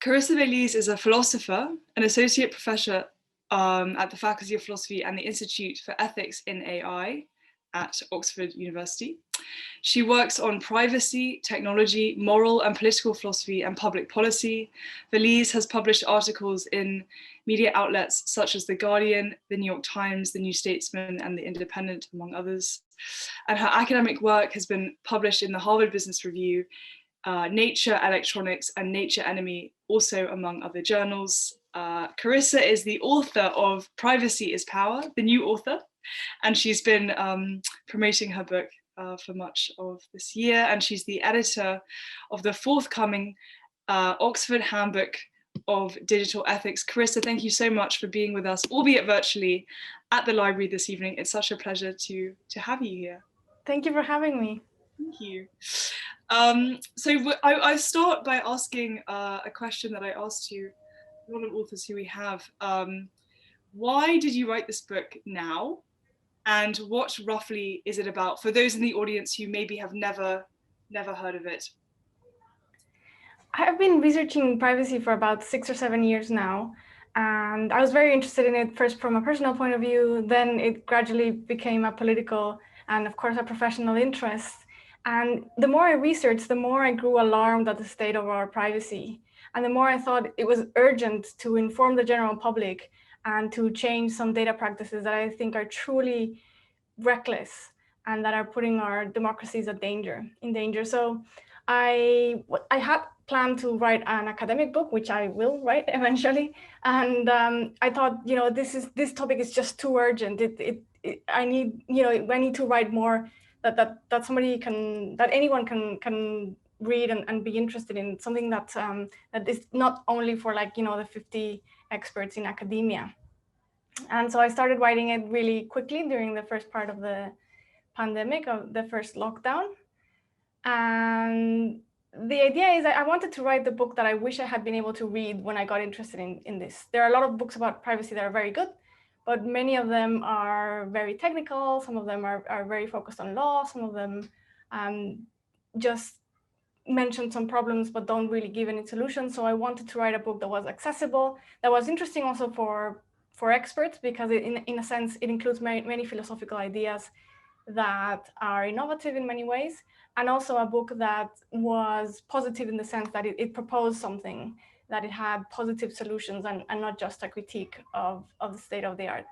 Carissa Véliz is a philosopher, an associate professor at the Faculty of Philosophy and the Institute for Ethics in AI at Oxford University. She works on privacy, technology, moral and political philosophy, and public policy. Véliz has published articles in media outlets such as The Guardian, The New York Times, The New Statesman, and The Independent, among others. And her academic work has been published in the Harvard Business Review, Nature Electronics, and Nature Enemy, also among other journals. Carissa is the author of Privacy is Power, the new author, and she's been promoting her book for much of this year, and she's the editor of the forthcoming Oxford Handbook of Digital Ethics. Carissa, thank you so much for being with us, albeit virtually, at the library this evening. It's such a pleasure to have you here. Thank you for having me. Thank you. So I start by asking a question that I asked you, a lot of authors who we have. Why did you write this book now? And what roughly is it about for those in the audience who maybe have never heard of it? I've been researching privacy for about 6 or 7 years now. And I was very interested in it first from a personal point of view, then it gradually became a political and of course a professional interest. And the more I researched, the more I grew alarmed at the state of our privacy. And the more I thought it was urgent to inform the general public and to change some data practices that I think are truly reckless and that are putting our democracies in danger. So I had planned to write an academic book, which I will write eventually. And I thought, this topic is just too urgent. I need to write more that anyone can read and be interested in, something that is not only for the 50 experts in academia. And so I started writing it really quickly during the first part of the pandemic, of the first lockdown. And the idea is I wanted to write the book that I wish I had been able to read when I got interested in this. There are a lot of books about privacy that are very good, but many of them are very technical. Some of them are very focused on law. Some of them just mention some problems, but don't really give any solutions. So I wanted to write a book that was accessible, that was interesting also for experts, because in a sense, it includes many philosophical ideas that are innovative in many ways, and also a book that was positive in the sense that it proposed something, that it had positive solutions and not just a critique of the state of the art.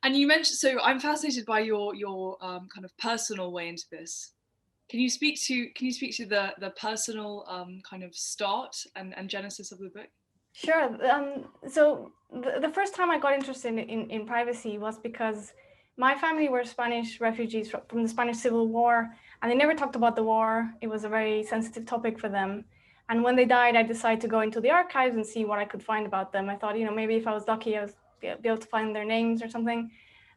And you mentioned, so I'm fascinated by your kind of personal way into this. Can you speak to the personal kind of start and genesis of the book? Sure. So the first time I got interested in privacy was because my family were Spanish refugees from the Spanish Civil War, and they never talked about the war. It was a very sensitive topic for them. And when they died, I decided to go into the archives and see what I could find about them. I thought, maybe if I was lucky, I was be able to find their names or something.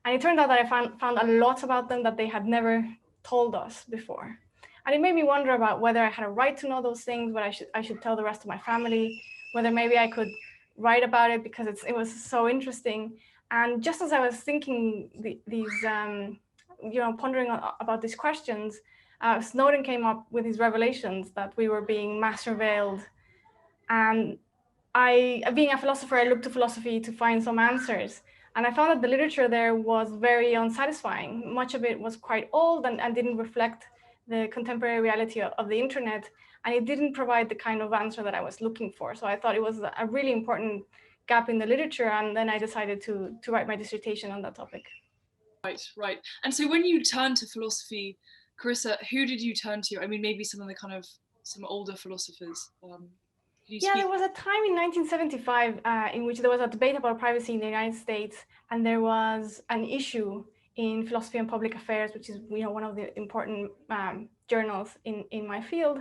And it turned out that I found a lot about them that they had never told us before. And it made me wonder about whether I had a right to know those things, but I should tell the rest of my family, whether maybe I could write about it because it was so interesting. And just as I was thinking pondering about these questions, Snowden came up with his revelations that we were being mass surveilled. And being a philosopher, I looked to philosophy to find some answers. And I found that the literature there was very unsatisfying. Much of it was quite old and didn't reflect the contemporary reality of the internet. And it didn't provide the kind of answer that I was looking for. So I thought it was a really important gap in the literature. And then I decided to write my dissertation on that topic. Right. And so when you turned to philosophy, Carissa, who did you turn to? I mean, maybe some older philosophers. Yeah, there was a time in 1975 in which there was a debate about privacy in the United States, and there was an issue in Philosophy and Public Affairs, which is one of the important journals in my field.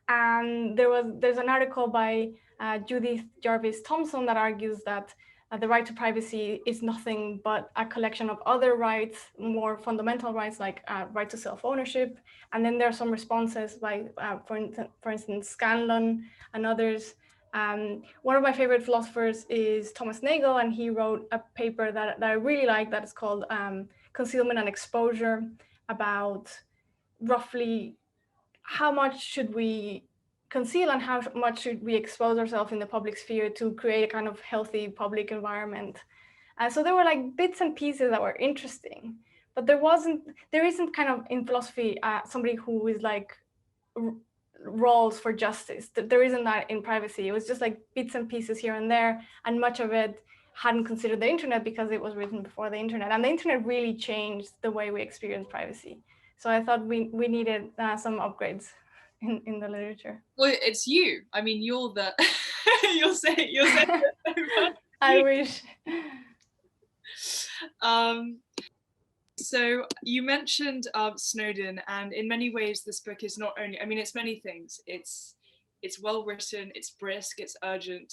And there's an article by Judith Jarvis Thompson that argues that the right to privacy is nothing but a collection of other rights, more fundamental rights like right to self-ownership. And then there are some responses by, for instance, Scanlon and others. One of my favorite philosophers is Thomas Nagel, and he wrote a paper that I really like that is called Concealment and Exposure, about roughly how much should we conceal and how much should we expose ourselves in the public sphere to create a kind of healthy public environment. So there were like bits and pieces that were interesting, but there isn't kind of in philosophy somebody who is like roles for justice. There isn't that in privacy. It was just like bits and pieces here and there, and much of it hadn't considered the internet because it was written before the internet, and the internet really changed the way we experience privacy. So I thought we needed some upgrades in the literature. Well, it's you. I mean, you're the you'll say I wish. So you mentioned Snowden, and in many ways this book is not only, I mean, it's many things. It's well written, it's brisk, it's urgent,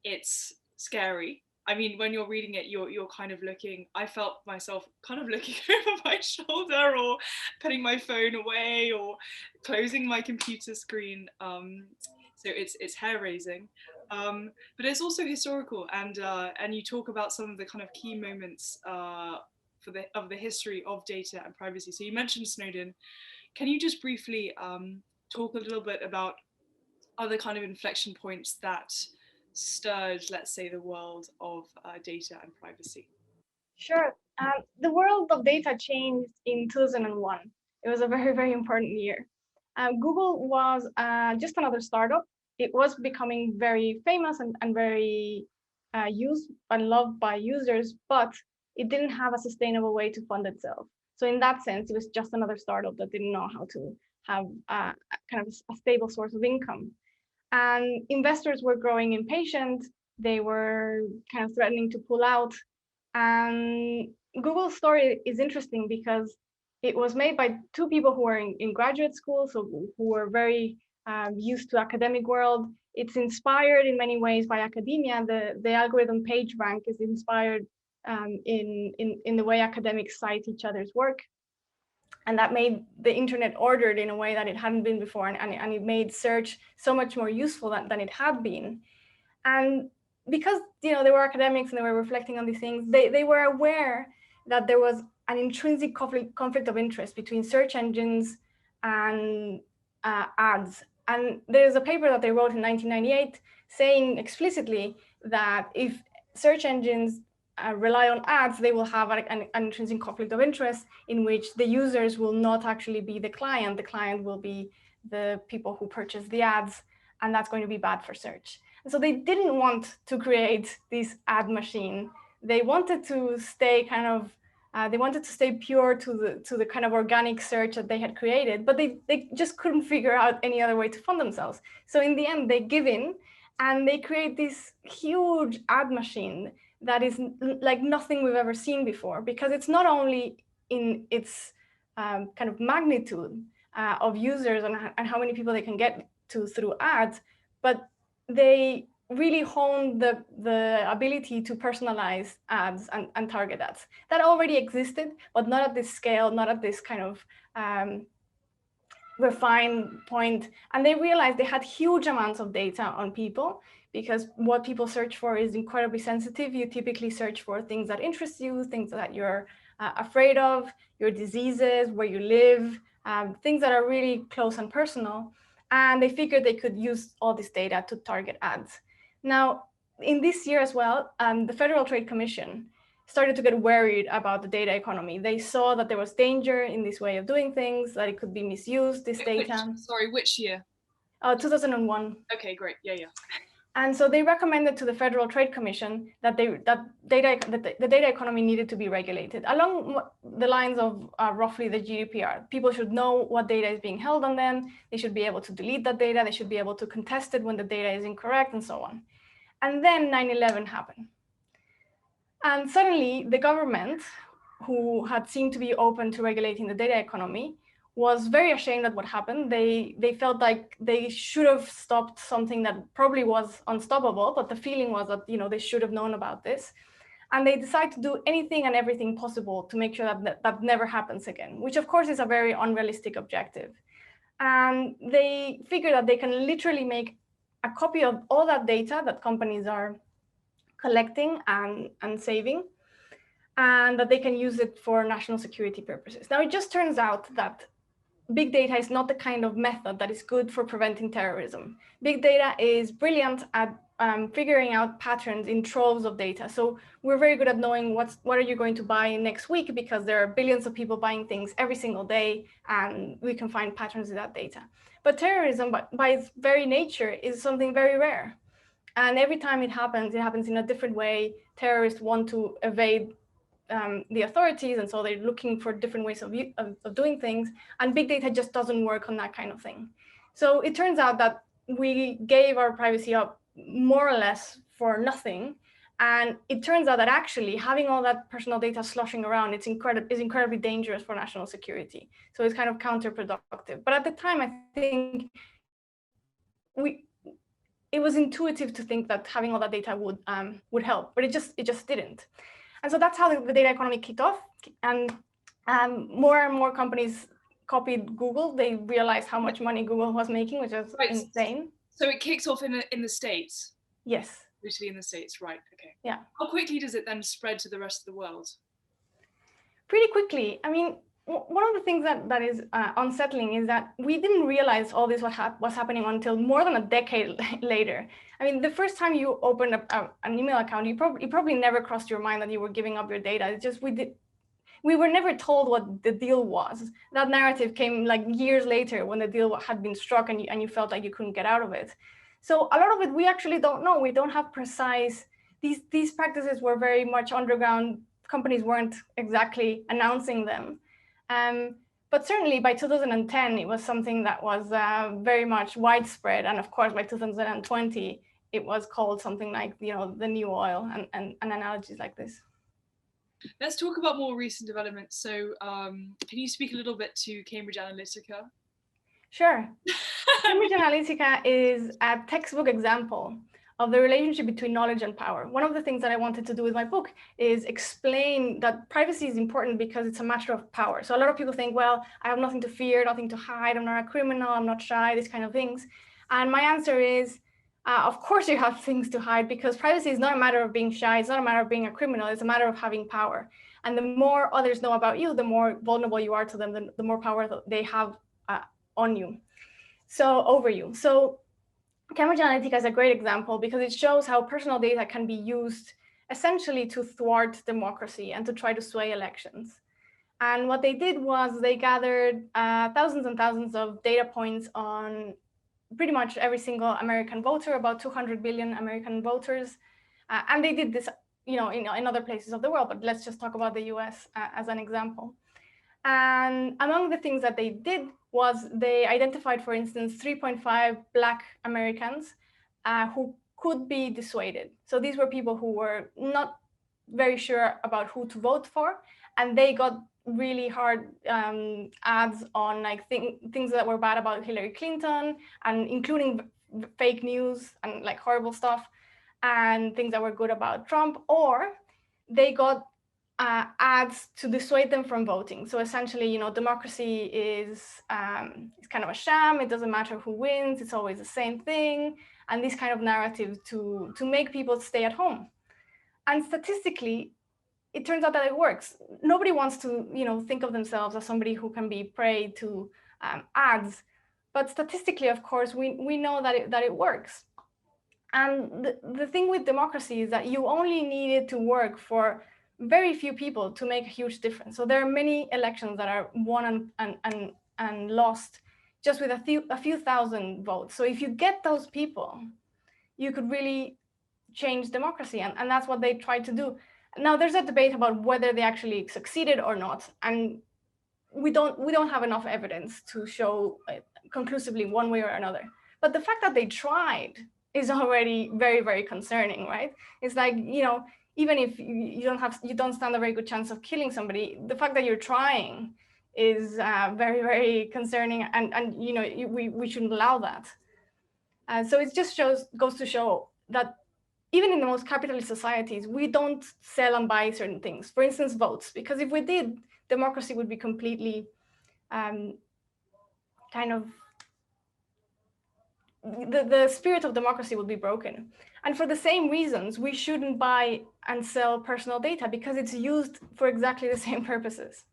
it's scary. I mean, when you're reading it, you're kind of looking, I felt myself kind of looking over my shoulder or putting my phone away or closing my computer screen. So it's hair-raising. But it's also historical, and you talk about some of the kind of key moments of the history of data and privacy. So you mentioned Snowden. Can you just briefly talk a little bit about other kind of inflection points that stirred, let's say, the world of data and privacy? Sure. The world of data changed in 2001. It was a very, very important year. Google was just another startup. It was becoming very famous and very used and loved by users, but it didn't have a sustainable way to fund itself. So in that sense, it was just another startup that didn't know how to have kind of a stable source of income. And investors were growing impatient. They were kind of threatening to pull out. And Google's story is interesting because it was made by two people who were in graduate school, so who were very used to academic world. It's inspired in many ways by academia. The algorithm PageRank is inspired in the way academics cite each other's work. And that made the internet ordered in a way that it hadn't been before, and it made search so much more useful than it had been. And because they were academics and they were reflecting on these things, they were aware that there was an intrinsic conflict of interest between search engines and ads. And there's a paper that they wrote in 1998 saying explicitly that if search engines rely on ads, they will have an intrinsic conflict of interest in which the users will not actually be the client. The client will be the people who purchase the ads, and that's going to be bad for search. And so they didn't want to create this ad machine. They wanted to stay kind of, they wanted to stay pure to the kind of organic search that they had created, but they just couldn't figure out any other way to fund themselves. So in the end, they give in and they create this huge ad machine that is like nothing we've ever seen before, because it's not only in its kind of magnitude of users and how many people they can get to through ads, but they really honed the ability to personalize ads and target ads. That already existed, but not at this scale, not at this kind of refined point. And they realized they had huge amounts of data on people, because what people search for is incredibly sensitive. You typically search for things that interest you, things that you're afraid of, your diseases, where you live, things that are really close and personal. And they figured they could use all this data to target ads. Now, in this year as well, the Federal Trade Commission started to get worried about the data economy. They saw that there was danger in this way of doing things, that it could be misused, this data. Which year? 2001. Okay, great. Yeah. And so they recommended to the Federal Trade Commission that the data economy needed to be regulated along the lines of roughly the GDPR. People should know what data is being held on them. They should be able to delete that data. They should be able to contest it when the data is incorrect, and so on. And then 9/11 happened. And suddenly the government, who had seemed to be open to regulating the data economy, was very ashamed at what happened. They felt like they should have stopped something that probably was unstoppable, but the feeling was that they should have known about this. And they decide to do anything and everything possible to make sure that never happens again, which of course is a very unrealistic objective. And they figure that they can literally make a copy of all that data that companies are collecting and saving, and that they can use it for national security purposes. Now, it just turns out that big data is not the kind of method that is good for preventing terrorism. Big data is brilliant at figuring out patterns in troves of data. So we're very good at knowing what are you going to buy next week, because there are billions of people buying things every single day, and we can find patterns in that data. But terrorism, by its very nature, is something very rare. And every time it happens in a different way. Terrorists want to evade the authorities, and so they're looking for different ways of doing things, and big data just doesn't work on that kind of thing. So it turns out that we gave our privacy up more or less for nothing, and it turns out that actually having all that personal data sloshing around is incredibly dangerous for national security. So it's kind of counterproductive. But at the time, I think it was intuitive to think that having all that data would help, but it just didn't. And so that's how the data economy kicked off. And more and more companies copied Google. They realized how much money Google was making, which is insane. So it kicks off in the States? Yes. Usually in the States, right, okay. Yeah. How quickly does it then spread to the rest of the world? Pretty quickly. I mean, one of the things that is unsettling is that we didn't realize all this was happening until more than a decade later. I mean, the first time you opened an email account, you probably never crossed your mind that you were giving up your data. It's just we were never told what the deal was. That narrative came like years later when the deal had been struck and you felt like you couldn't get out of it. So a lot of it we actually don't know. We don't have precise. These practices were very much underground. Companies weren't exactly announcing them. But certainly by 2010, it was something that was very much widespread. And of course, by 2020, it was called something like, the new oil and analogies like this. Let's talk about more recent developments. So can you speak a little bit to Cambridge Analytica? Sure. Cambridge Analytica is a textbook example of the relationship between knowledge and power. One of the things that I wanted to do with my book is explain that privacy is important because it's a matter of power. So a lot of people think, well, I have nothing to fear, nothing to hide, I'm not a criminal, I'm not shy, these kind of things. And my answer is, of course you have things to hide, because privacy is not a matter of being shy, it's not a matter of being a criminal, it's a matter of having power. And the more others know about you, the more vulnerable you are to them, the more power they have on you. So over you. So Cambridge Analytica is a great example because it shows how personal data can be used essentially to thwart democracy and to try to sway elections. And what they did was they gathered thousands and thousands of data points on pretty much every single American voter, about 200 billion American voters. And they did this in other places of the world, but let's just talk about the US as an example. And among the things that they did was they identified, for instance, 3.5 Black Americans who could be dissuaded. So these were people who were not very sure about who to vote for, and they got really hard ads on like things that were bad about Hillary Clinton, and including fake news and like horrible stuff, and things that were good about Trump, or they got ads to dissuade them from voting. So essentially, democracy is kind of a sham. It doesn't matter who wins. It's always the same thing. And this kind of narrative to make people stay at home. And statistically, it turns out that it works. Nobody wants to, think of themselves as somebody who can be prey to ads. But statistically, of course, we know that it works. And the thing with democracy is that you only need it to work for very few people to make a huge difference. So there are many elections that are won and lost just with a few thousand votes. So if you get those people, you could really change democracy, and that's what they tried to do. Now there's a debate about whether they actually succeeded or not, and we don't have enough evidence to show conclusively one way or another. But the fact that they tried is already very, very concerning, right? It's like, even if you don't stand a very good chance of killing somebody, the fact that you're trying is very, very concerning, and we shouldn't allow that. So it just goes to show that even in the most capitalist societies, we don't sell and buy certain things. For instance, votes, because if we did, democracy would be completely the spirit of democracy would be broken. And for the same reasons, we shouldn't buy and sell personal data, because it's used for exactly the same purposes.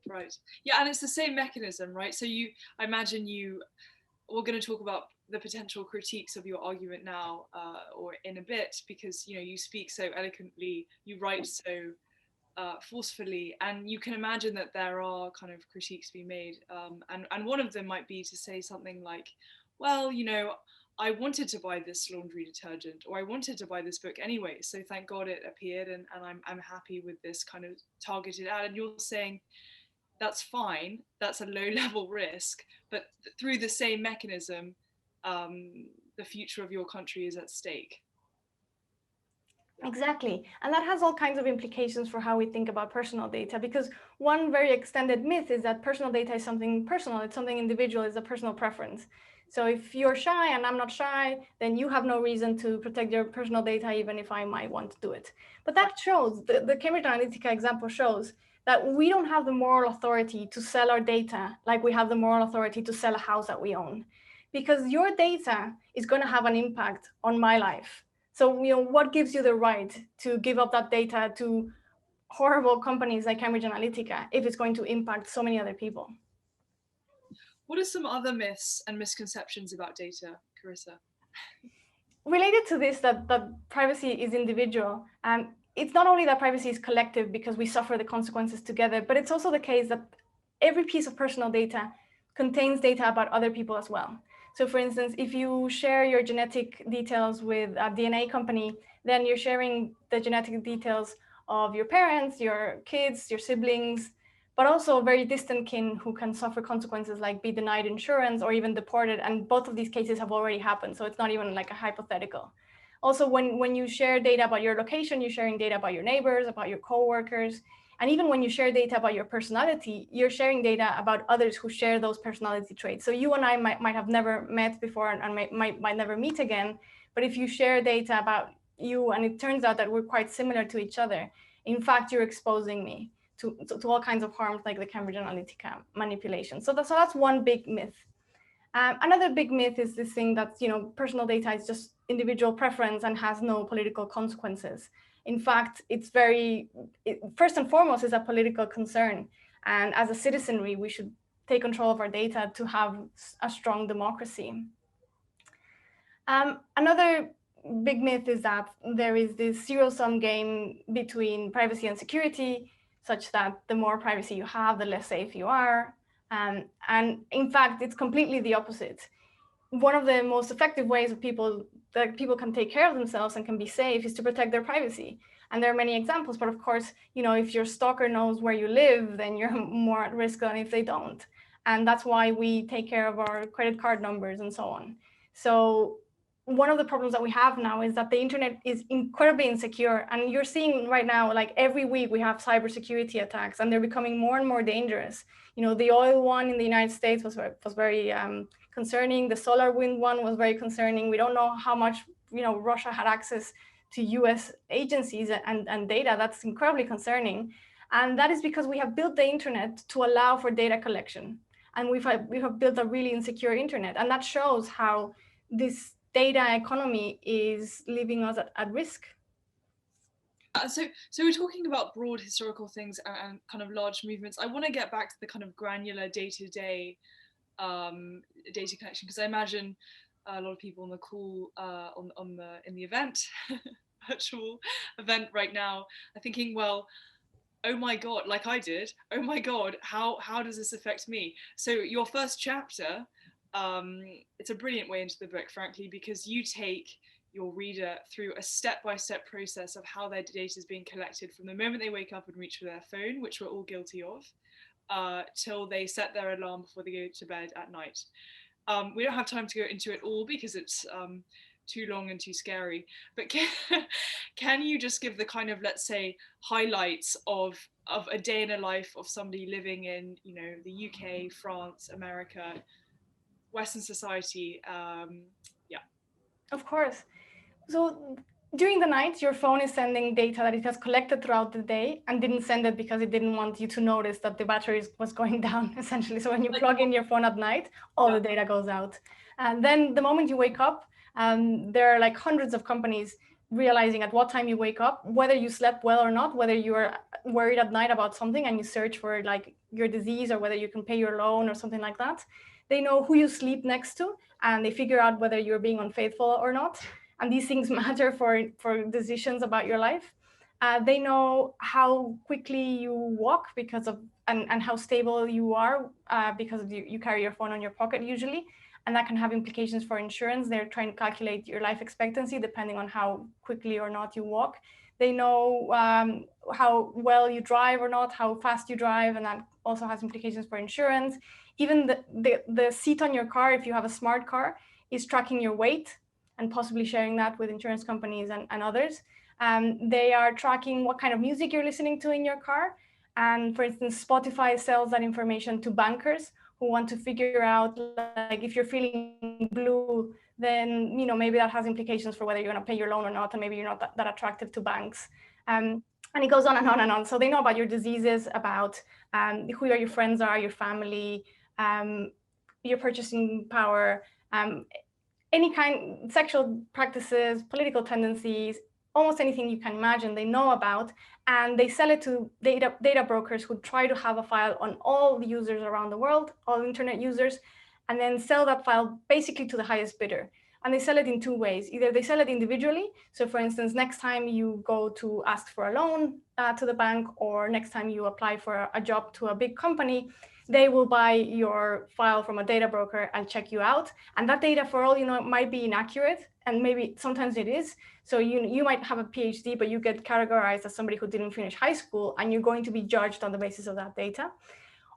Right. Yeah, and it's the same mechanism, right? So I imagine we're going to talk about the potential critiques of your argument now, or in a bit, because you speak so eloquently, you write so forcefully, and you can imagine that there are kind of critiques being made, and one of them might be to say something like, well, I wanted to buy this laundry detergent, or I wanted to buy this book anyway, so thank God it appeared, and I'm happy with this kind of targeted ad. And you're saying that's fine, that's a low level risk, but through the same mechanism, the future of your country is at stake. Exactly. And that has all kinds of implications for how we think about personal data, because one very extended myth is that personal data is something personal, it's something individual, it's a personal preference. So if you're shy and I'm not shy, then you have no reason to protect your personal data, even if I might want to do it. But that shows, the Cambridge Analytica example shows that we don't have the moral authority to sell our data like we have the moral authority to sell a house that we own. Because your data is going to have an impact on my life. So, what gives you the right to give up that data to horrible companies like Cambridge Analytica if it's going to impact so many other people? What are some other myths and misconceptions about data, Carissa? Related to this, that privacy is individual, it's not only that privacy is collective because we suffer the consequences together, but it's also the case that every piece of personal data contains data about other people as well. So for instance, if you share your genetic details with a DNA company, then you're sharing the genetic details of your parents, your kids, your siblings, but also very distant kin who can suffer consequences like be denied insurance or even deported. And both of these cases have already happened. So it's not even like a hypothetical. Also, when you share data about your location, you're sharing data about your neighbors, about your coworkers. And even when you share data about your personality, you're sharing data about others who share those personality traits. So you and I might have never met before and might never meet again. But if you share data about you and it turns out that we're quite similar to each other, in fact, you're exposing me to all kinds of harms like the Cambridge Analytica manipulation. So that's one big myth. Another big myth is this thing that personal data is just individual preference and has no political consequences. In fact, first and foremost, is a political concern. And as a citizenry, we should take control of our data to have a strong democracy. Another big myth is that there is this zero-sum game between privacy and security, such that the more privacy you have, the less safe you are. And in fact, it's completely the opposite. One of the most effective ways that people can take care of themselves and can be safe is to protect their privacy. And there are many examples, but of course, if your stalker knows where you live, then you're more at risk than if they don't. And that's why we take care of our credit card numbers and so on. So one of the problems that we have now is that the internet is incredibly insecure. And you're seeing right now, like every week we have cybersecurity attacks and they're becoming more and more dangerous. The oil one in the United States was very concerning. The solar wind one was very concerning. We don't know how much Russia had access to US agencies and data. That's incredibly concerning. And that is because we have built the internet to allow for data collection. And we have built a really insecure internet. And that shows how this data economy is leaving us at risk. So we're talking about broad historical things and kind of large movements. I want to get back to the kind of granular day-to-day data collection, because I imagine a lot of people on the call in the event, virtual event right now, are thinking, well, oh my God, like I did, oh my God, how does this affect me? So your first chapter, it's a brilliant way into the book, frankly, because you take your reader through a step-by-step process of how their data is being collected from the moment they wake up and reach for their phone, which we're all guilty of, till they set their alarm before they go to bed at night. We don't have time to go into it all because it's too long and too scary, but can you just give the kind of, let's say, highlights of a day in a life of somebody living in, the UK, France, America, Western society? Yeah. Of course. So during the night, your phone is sending data that it has collected throughout the day and didn't send it because it didn't want you to notice that the battery was going down, essentially. So when you plug in your phone at night, all the data goes out. And then the moment you wake up, there are like hundreds of companies realizing at what time you wake up, whether you slept well or not, whether you are worried at night about something and you search for like your disease or whether you can pay your loan or something like that. They know who you sleep next to, and they figure out whether you're being unfaithful or not. And these things matter for decisions about your life. They know how quickly you walk because of, and how stable you are because you carry your phone on your pocket usually. And that can have implications for insurance. They're trying to calculate your life expectancy depending on how quickly or not you walk. They know how well you drive or not, how fast you drive, and that also has implications for insurance. Even the seat on your car, if you have a smart car, is tracking your weight and possibly sharing that with insurance companies and others. They are tracking what kind of music you're listening to in your car. And for instance, Spotify sells that information to bankers who want to figure out, like, if you're feeling blue, then maybe that has implications for whether you're going to pay your loan or not, and maybe you're not that attractive to banks. And it goes on and on and on. So they know about your diseases, about who your friends are, your family, your purchasing power, any kind, sexual practices, political tendencies, almost anything you can imagine they know about, and they sell it to data brokers who try to have a file on all the users around the world, all internet users, and then sell that file basically to the highest bidder. And they sell it in two ways. Either they sell it individually. So for instance, next time you go to ask for a loan to the bank, or next time you apply for a job to a big company, they will buy your file from a data broker and check you out. And that data, for all you know, might be inaccurate, and maybe sometimes it is. So you might have a PhD, but you get categorized as somebody who didn't finish high school, and you're going to be judged on the basis of that data.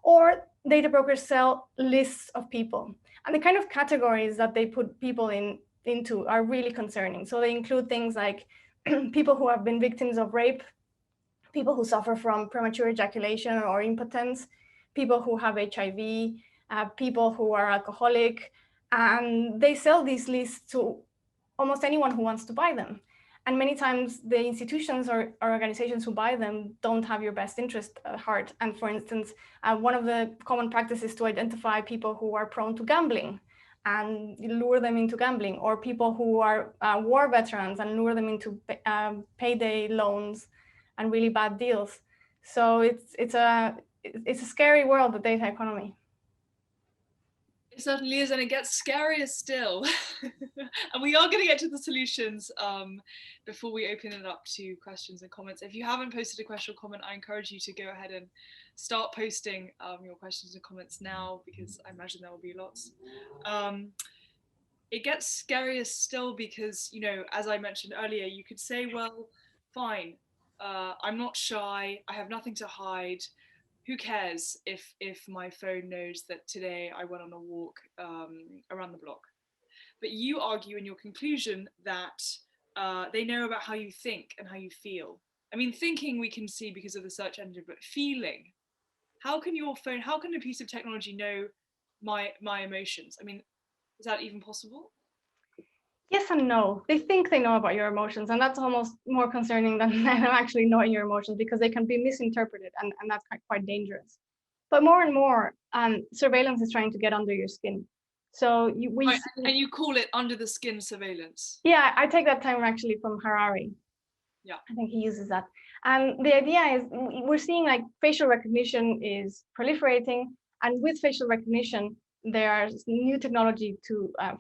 Or data brokers sell lists of people. And the kind of categories that they put people into are really concerning. So they include things like people who have been victims of rape, people who suffer from premature ejaculation or impotence, people who have HIV, people who are alcoholic, and they sell these lists to almost anyone who wants to buy them. And many times the institutions or organizations who buy them don't have your best interest at heart. And for instance, one of the common practices is to identify people who are prone to gambling and lure them into gambling, or people who are war veterans and lure them into payday loans and really bad deals. So it's a scary world, the data economy. It certainly is, and it gets scarier still. And we are going to get to the solutions before we open it up to questions and comments. If you haven't posted a question or comment, I encourage you to go ahead and start posting your questions and comments now, because I imagine there will be lots. It gets scarier still because, as I mentioned earlier, you could say, well, fine, I'm not shy, I have nothing to hide. Who cares if my phone knows that today I went on a walk around the block? But you argue in your conclusion that they know about how you think and how you feel. I mean, thinking we can see because of the search engine, but feeling, how can a piece of technology know my emotions? I mean, is that even possible? Yes and no. They think they know about your emotions, and that's almost more concerning than them actually knowing your emotions, because they can be misinterpreted, and that's quite dangerous. But more and more, surveillance is trying to get under your skin. So and you call it under the skin surveillance. Yeah, I take that term actually from Harari. Yeah, I think he uses that. And the idea is we're seeing like facial recognition is proliferating, and with facial recognition, there's new technology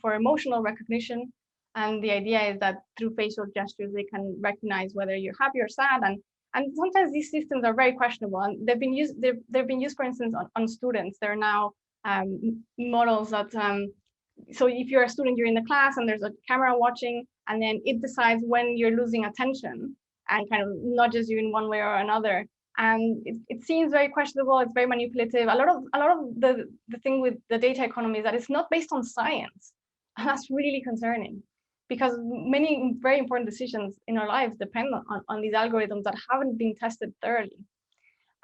for emotional recognition. And the idea is that through facial gestures, they can recognize whether you're happy or sad. And sometimes these systems are very questionable. And they've been used, for instance, on students. There are now models that, so if you're a student, you're in the class and there's a camera watching, and then it decides when you're losing attention and kind of nudges you in one way or another. And it seems very questionable. It's very manipulative. A lot of the thing with the data economy is that it's not based on science. And that's really concerning, because many very important decisions in our lives depend on these algorithms that haven't been tested thoroughly.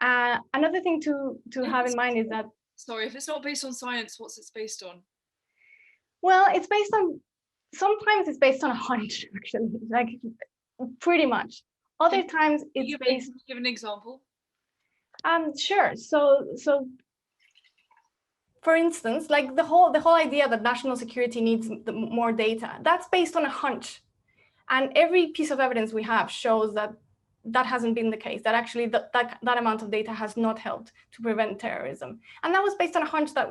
Another thing to have in mind is that... Sorry, if it's not based on science, what's it based on? Well, it's based on, sometimes it's based on a hunch, actually, like pretty much. Other times it's based... Give an example. Sure. So for instance, like the whole idea that national security needs more data, that's based on a hunch. And every piece of evidence we have shows that that hasn't been the case, that actually that amount of data has not helped to prevent terrorism. And that was based on a hunch that,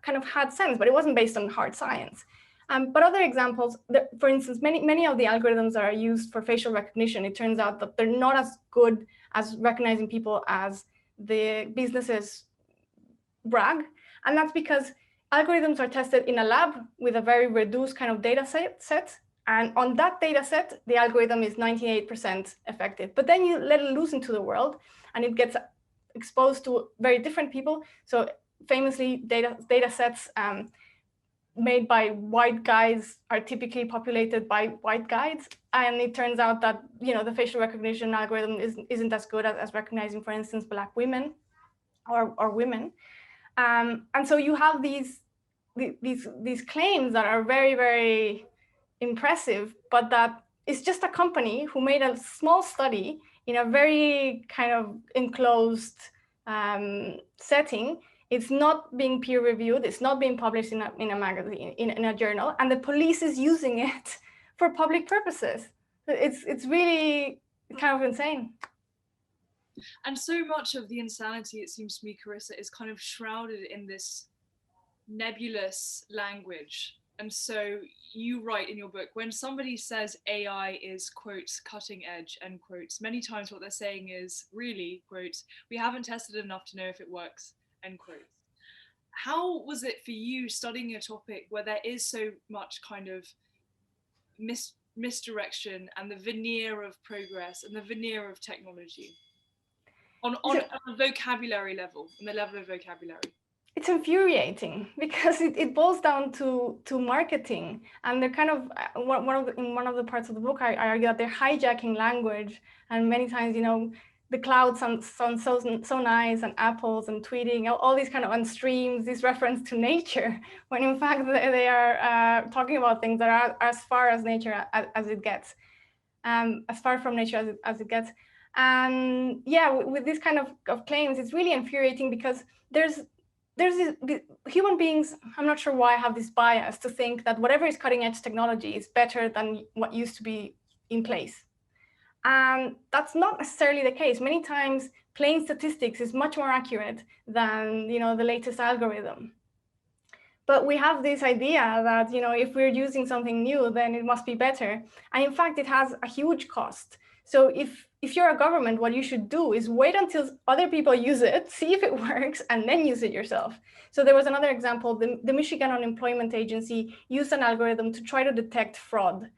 kind of had sense, but it wasn't based on hard science. But other examples, for instance, many of the algorithms that are used for facial recognition, it turns out that they're not as good as recognizing people as the businesses brag. And that's because algorithms are tested in a lab with a very reduced kind of data set. And on that data set, the algorithm is 98% effective. But then you let it loose into the world and it gets exposed to very different people. So famously, data sets made by white guys are typically populated by white guys. And it turns out that, the facial recognition algorithm isn't as good as recognizing, for instance, Black women or women. And so you have these claims that are very, very impressive, but that is just a company who made a small study in a very kind of enclosed setting. It's not being peer reviewed. It's not being published in a magazine, in a journal, and the police is using it for public purposes. It's really kind of insane. And so much of the insanity, it seems to me, Carissa, is kind of shrouded in this nebulous language. And so you write in your book, when somebody says AI is, quotes, cutting edge, end quotes, many times what they're saying is really, quotes, we haven't tested enough to know if it works, end quotes. How was it for you studying a topic where there is so much kind of misdirection and the veneer of progress and the veneer of technology on a vocabulary level, on the level of vocabulary? It's infuriating because it boils down to marketing, and they're kind of in one of the parts of the book I argue that they're hijacking language, and many times the cloud sounds so nice, and apples and tweeting, all these kind of on streams, this reference to nature, when in fact they are talking about things that are as far as nature as it gets, as far from nature as it gets. And yeah, with this kind of claims, it's really infuriating because there's human beings, I'm not sure why, have this bias to think that whatever is cutting edge technology is better than what used to be in place. And that's not necessarily the case. Many times, plain statistics is much more accurate than the latest algorithm. But we have this idea that if we're using something new, then it must be better. And in fact, it has a huge cost. So if you're a government, what you should do is wait until other people use it, see if it works, and then use it yourself. So there was another example. The Michigan Unemployment Agency used an algorithm to try to detect fraud.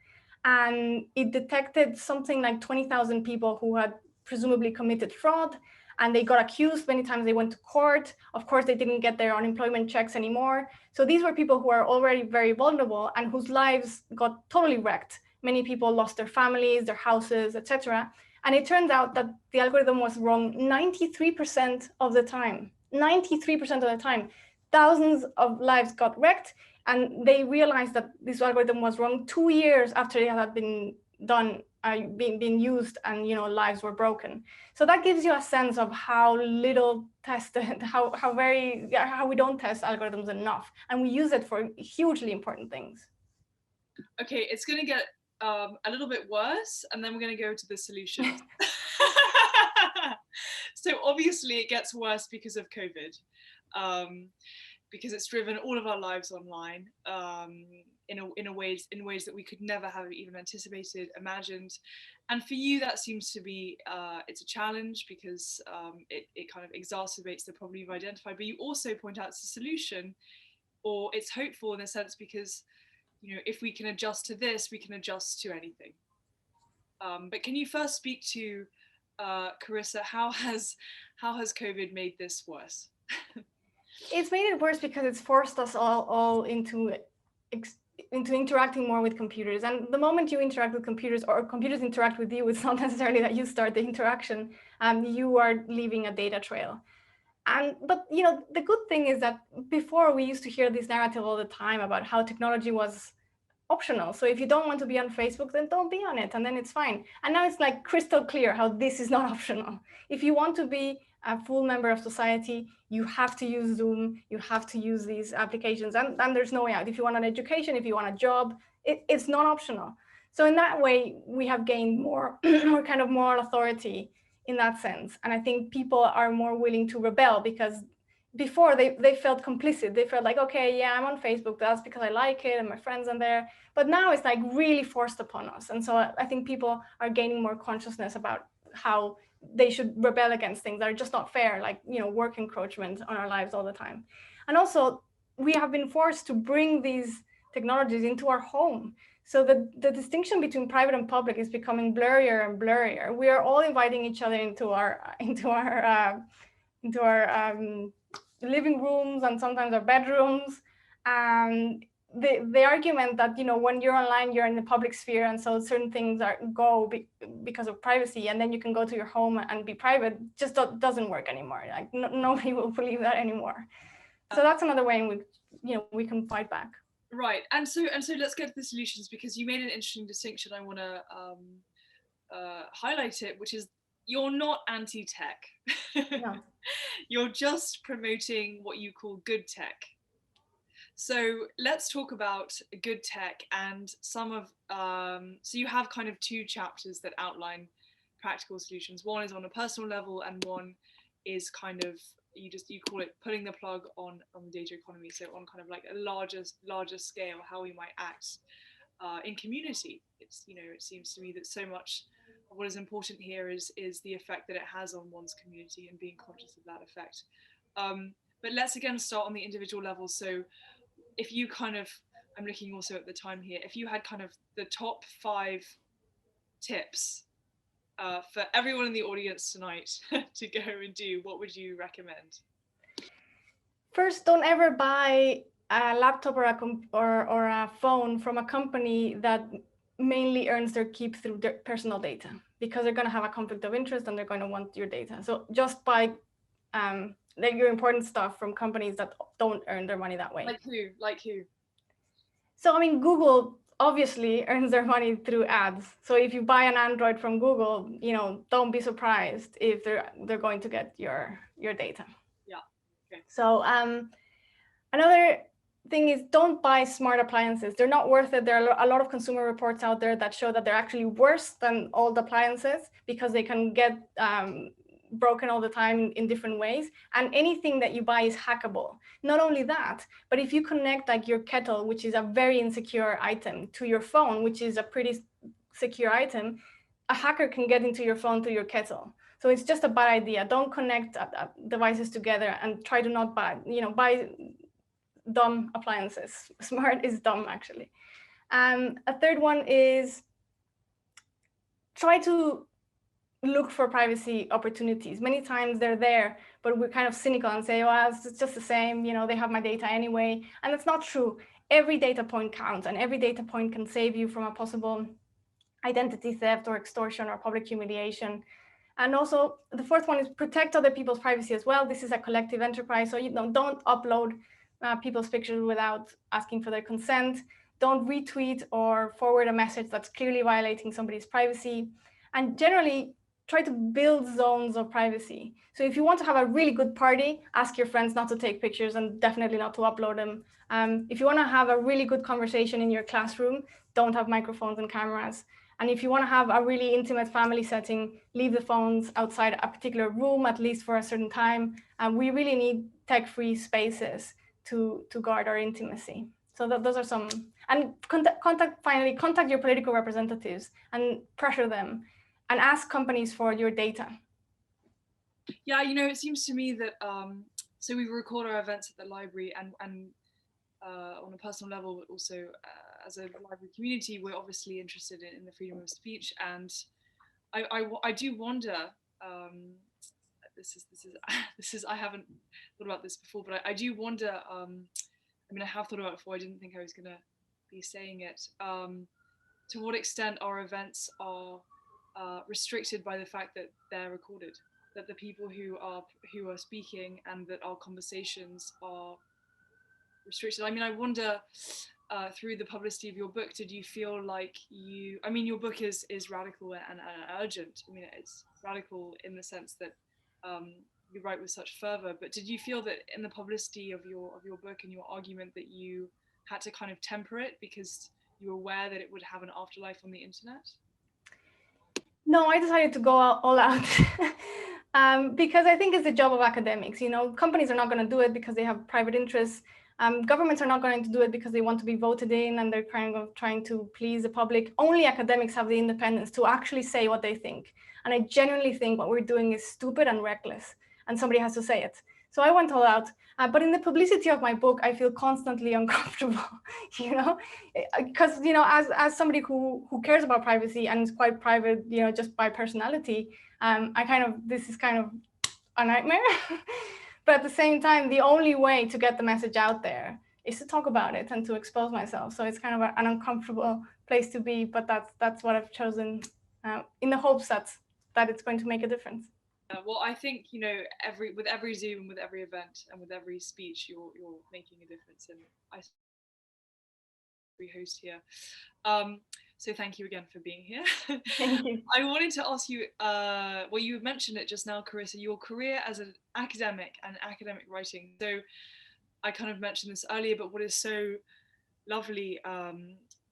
And it detected something like 20,000 people who had presumably committed fraud. And they got accused. Many times they went to court. Of course, they didn't get their unemployment checks anymore. So these were people who are already very vulnerable and whose lives got totally wrecked. Many people lost their families, their houses, etc. And it turned out that the algorithm was wrong 93% of the time. 93% of the time. Thousands of lives got wrecked, and they realized that this algorithm was wrong 2 years after it had been done, being used, and lives were broken. So that gives you a sense of how little tested, how we don't test algorithms enough, and we use it for hugely important things. Okay, it's going to get a little bit worse, and then we're going to go to the solutions. So obviously it gets worse because of COVID, because it's driven all of our lives online in ways that we could never have even anticipated, imagined. And for you, that seems to be it's a challenge because it kind of exacerbates the problem you've identified. But you also point out it's a solution, or it's hopeful in a sense, because if we can adjust to this, we can adjust to anything. But can you first speak to Carissa? How has COVID made this worse? It's made it worse because it's forced us all into interacting more with computers. And the moment you interact with computers, or computers interact with you, it's not necessarily that you start the interaction. You are leaving a data trail. But the good thing is that before, we used to hear this narrative all the time about how technology was optional. So if you don't want to be on Facebook, then don't be on it, and then it's fine. And now it's like crystal clear how this is not optional. If you want to be a full member of society, you have to use Zoom, you have to use these applications, and there's no way out. If you want an education, if you want a job, it's not optional. So in that way, we have gained more, more kind of moral authority in that sense. And I think people are more willing to rebel, because before they felt complicit. They felt like, okay, yeah, I'm on Facebook, that's because I like it and my friends are there. But now it's like really forced upon us. And so I think people are gaining more consciousness about how they should rebel against things that are just not fair, like, you know, work encroachment on our lives all the time. And also, we have been forced to bring these technologies into our home. So the distinction between private and public is becoming blurrier and blurrier. We are all inviting each other into our living rooms and sometimes our bedrooms. And the argument that, you know, when you're online, you're in the public sphere, and so certain things because of privacy, and then you can go to your home and be private, just doesn't work anymore. Like nobody will believe that anymore. So that's another way in which, you know, we can fight back. Right, and so let's get to the solutions, because you made an interesting distinction. I want to highlight it, which is you're not anti-tech. No. You're just promoting what you call good tech. So let's talk about good tech and some of, so you have kind of two chapters that outline practical solutions. One is on a personal level, and one is kind of, you call it putting the plug on the data economy. So on kind of like a larger scale, how we might act in community. It's, you know, it seems to me that so much of what is important here is the effect that it has on one's community and being conscious of that effect. But let's again start on the individual level. So if you kind of, I'm looking also at the time here, if you had kind of the top 5 tips for everyone in the audience tonight to go and do, what would you recommend? First, don't ever buy a laptop or a phone from a company that mainly earns their keep through their personal data, because they're going to have a conflict of interest and they're going to want your data. So just buy like your important stuff from companies that don't earn their money that way. Like who? So I mean, Google obviously earns their money through ads. So if you buy an Android from Google, you know, don't be surprised if they're going to get your data. Yeah. Okay. So another thing is, don't buy smart appliances. They're not worth it. There are a lot of consumer reports out there that show that they're actually worse than old appliances, because they can get broken all the time in different ways. And anything that you buy is hackable. Not only that, but if you connect like your kettle, which is a very insecure item, to your phone, which is a pretty secure item, a hacker can get into your phone through your kettle. So it's just a bad idea. Don't connect devices together, and try to not buy dumb appliances. Smart is dumb, actually. A third one is try to look for privacy opportunities. Many times they're there, but we're kind of cynical and say, well, it's just the same, you know, they have my data anyway. And that's not true. Every data point counts, and every data point can save you from a possible identity theft or extortion or public humiliation. And also the fourth one is protect other people's privacy as well. This is a collective enterprise. So, you know, don't upload people's pictures without asking for their consent. Don't retweet or forward a message that's clearly violating somebody's privacy. And generally, try to build zones of privacy. So if you want to have a really good party, ask your friends not to take pictures and definitely not to upload them. If you want to have a really good conversation in your classroom, don't have microphones and cameras. And if you want to have a really intimate family setting, leave the phones outside a particular room, at least for a certain time. We really need tech-free spaces to guard our intimacy. So those are some. And contact your political representatives and pressure them, and ask companies for your data. Yeah, you know, it seems to me that so we record our events at the library, and on a personal level, but also as a library community, we're obviously interested in the freedom of speech. And I do wonder, this is I haven't thought about this before, but I do wonder, I mean, I have thought about it before, I didn't think I was gonna be saying it, to what extent our events are restricted by the fact that they're recorded, that the people who are speaking and that our conversations are restricted. I mean, I wonder, through the publicity of your book, did you feel like I mean, your book is radical and urgent. I mean, it's radical in the sense that you write with such fervor, but did you feel that in the publicity of your book and your argument that you had to kind of temper it, because you were aware that it would have an afterlife on the internet? No, I decided to go all out because I think it's the job of academics. You know, companies are not going to do it because they have private interests. Governments are not going to do it because they want to be voted in and they're kind of trying to please the public. Only academics have the independence to actually say what they think. And I genuinely think what we're doing is stupid and reckless, and somebody has to say it. So I went all out. But in the publicity of my book, I feel constantly uncomfortable, you know, because, you know, as somebody who cares about privacy and is quite private, you know, just by personality, this is kind of a nightmare. But at the same time, the only way to get the message out there is to talk about it and to expose myself. So it's kind of an uncomfortable place to be, but that's what I've chosen in the hopes that it's going to make a difference. Well, I think, you know, with every Zoom, with every event, and with every speech, you're making a difference, and I host here. So thank you again for being here. Thank you. I wanted to ask you, well, you mentioned it just now, Carissa, your career as an academic and academic writing. So I kind of mentioned this earlier, but what is so lovely,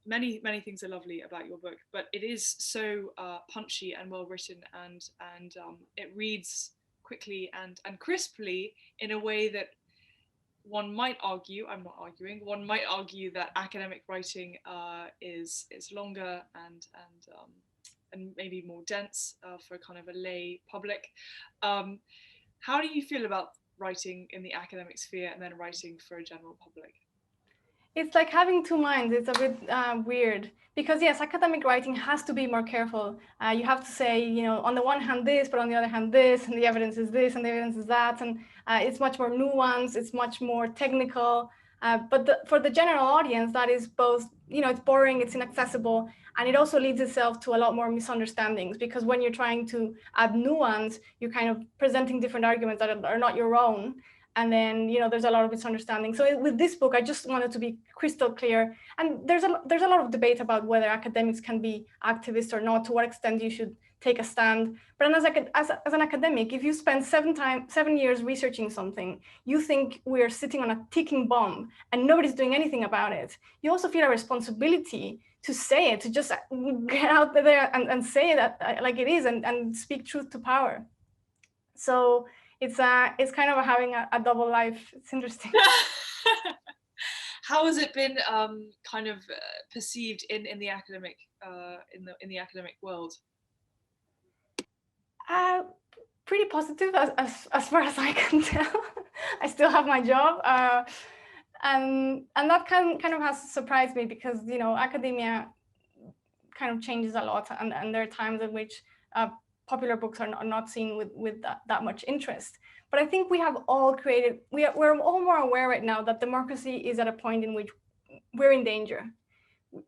many things are lovely about your book, but it is so punchy and well written, and it reads quickly and crisply in a way that one might argue, I'm not arguing, one might argue that academic writing is longer and maybe more dense for kind of a lay public. How do you feel about writing in the academic sphere and then writing for a general public? It's like having two minds. It's a bit weird because yes, academic writing has to be more careful. You have to say, you know, on the one hand this, but on the other hand this, and the evidence is this, and the evidence is that, and it's much more nuanced. It's much more technical. But for the general audience, that is both, you know, it's boring, it's inaccessible, and it also leads itself to a lot more misunderstandings because when you're trying to add nuance, you're kind of presenting different arguments that are not your own. And then, you know, there's a lot of misunderstanding. So with this book, I just wanted to be crystal clear. And there's a lot of debate about whether academics can be activists or not, to what extent you should take a stand. But as an academic, if you spend 7 years researching something, you think we're sitting on a ticking bomb and nobody's doing anything about it. You also feel a responsibility to say it, to just get out there and say that like it is and speak truth to power. So it's kind of having a double life. It's interesting. How has it been kind of perceived in the academic in the academic world? Pretty positive as far as I can tell. I still have my job, and that kind of has surprised me because, you know, academia kind of changes a lot, and there are times in which popular books are not seen with that much interest. But I think we have all created, we're all more aware right now that democracy is at a point in which we're in danger.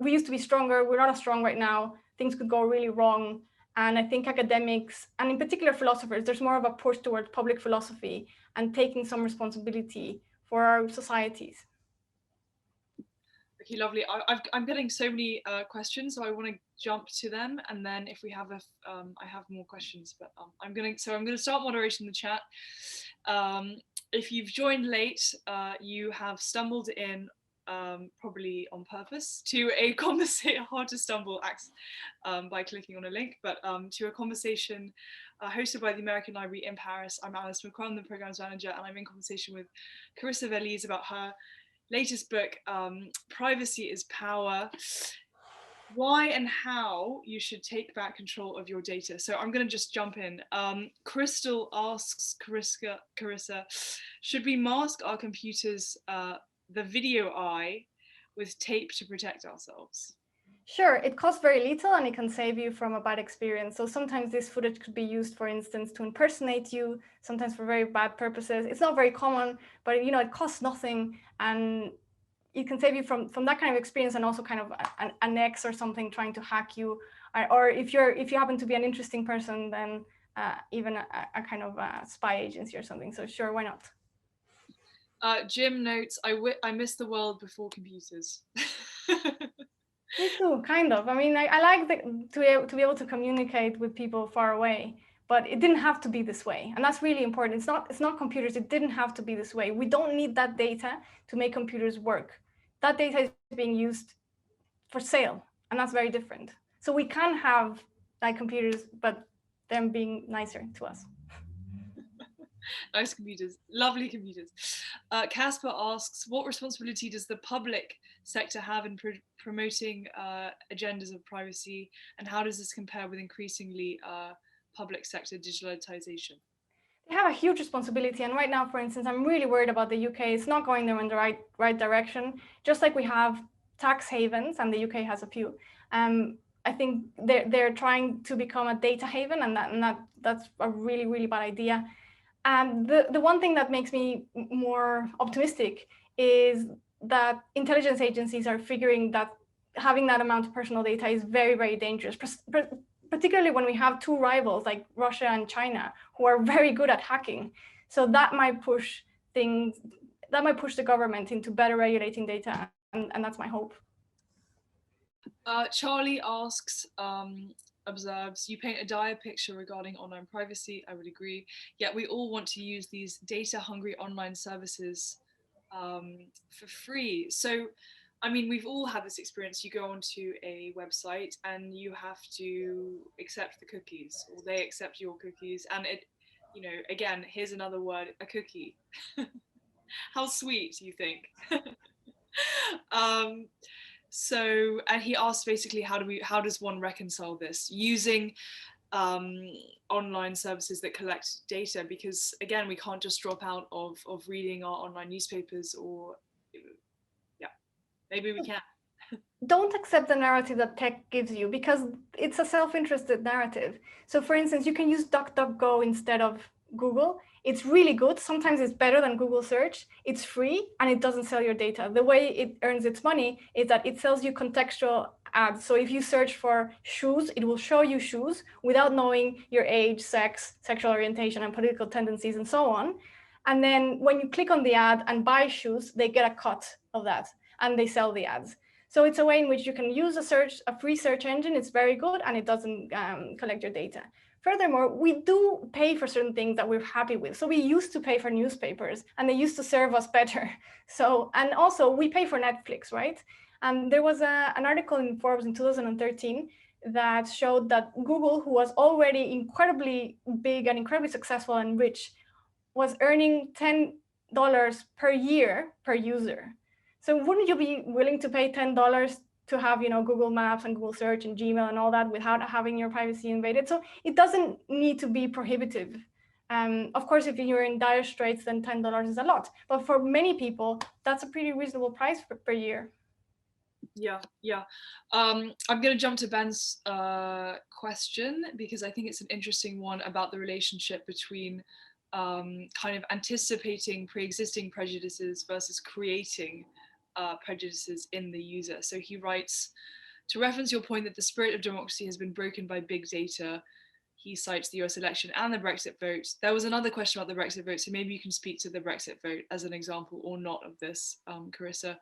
We used to be stronger, we're not as strong right now, things could go really wrong. And I think academics, and in particular philosophers, there's more of a push towards public philosophy and taking some responsibility for our societies. Okay, lovely. I'm getting so many questions, so I want to jump to them, and then if we have I have more questions, but I'm going to start moderating the chat. If you've joined late, you have stumbled in, probably on purpose, to a conversation. Hard to stumble by clicking on a link, but to a conversation hosted by the American Library in Paris. I'm Alice McCrum, the programs manager, and I'm in conversation with Carissa Véliz about her latest book, Privacy is Power, why and how you should take back control of your data. So I'm going to just jump in. Crystal asks Carissa, should we mask our computers, the video eye, with tape to protect ourselves? Sure, it costs very little and it can save you from a bad experience. So sometimes this footage could be used, for instance, to impersonate you, sometimes for very bad purposes. It's not very common, but, you know, it costs nothing and it can save you from that kind of experience, and also kind of an ex or something trying to hack you, or if you happen to be an interesting person, then even a kind of spy agency or something. So sure, why not? Jim notes, I miss the world before computers. Me too, kind of. I mean, I like to be able to communicate with people far away, but it didn't have to be this way, and that's really important. It's not computers. It didn't have to be this way. We don't need that data to make computers work. That data is being used for sale, and that's very different. So we can have like computers, but them being nicer to us. Nice computers, lovely computers. Casper asks, what responsibility does the public sector have in promoting agendas of privacy, and how does this compare with increasingly public sector digitalization? They have a huge responsibility, and right now, for instance, I'm really worried about the UK. It's not going there in the right direction. Just like we have tax havens, and the UK has a few. I think they're trying to become a data haven, and that's a really bad idea. And the one thing that makes me more optimistic is that intelligence agencies are figuring that having that amount of personal data is very dangerous, particularly when we have two rivals like Russia and China who are very good at hacking. So that might push the government into better regulating data, and that's my hope. Charlie asks, observes, you paint a dire picture regarding online privacy. I would agree. Yet we all want to use these data-hungry online services for free. So, I mean, we've all had this experience. You go onto a website and you have to accept the cookies, or they accept your cookies. And it, you know, again, here's another word, a cookie. How sweet, you think? So, and he asked basically, how does one reconcile this using online services that collect data? Because again, we can't just drop out of reading our online newspapers, or yeah, maybe we can. Don't accept the narrative that tech gives you, because it's a self-interested narrative. So for instance, you can use DuckDuckGo instead of Google. It's really good. Sometimes it's better than Google search. It's free and it doesn't sell your data. The way it earns its money is that it sells you contextual ads. So if you search for shoes, it will show you shoes without knowing your age, sex, sexual orientation, and political tendencies, and so on. And then when you click on the ad and buy shoes, they get a cut of that and they sell the ads. So it's a way in which you can use a free search engine. It's very good and it doesn't collect your data. Furthermore, we do pay for certain things that we're happy with. So we used to pay for newspapers and they used to serve us better. So, and also we pay for Netflix, right? And there was an article in Forbes in 2013 that showed that Google, who was already incredibly big and incredibly successful and rich, was earning $10 per year per user. So wouldn't you be willing to pay $10 to have, you know, Google Maps and Google Search and Gmail and all that without having your privacy invaded? So it doesn't need to be prohibitive. Of course, if you're in dire straits, then $10 is a lot. But for many people, that's a pretty reasonable price per year. Yeah. I'm going to jump to Ben's question, because I think it's an interesting one about the relationship between kind of anticipating pre-existing prejudices versus creating prejudices in the user. So he writes, to reference your point that the spirit of democracy has been broken by big data, he cites the US election and the Brexit vote. There was another question about the Brexit vote, so maybe you can speak to the Brexit vote as an example or not of this, Carissa.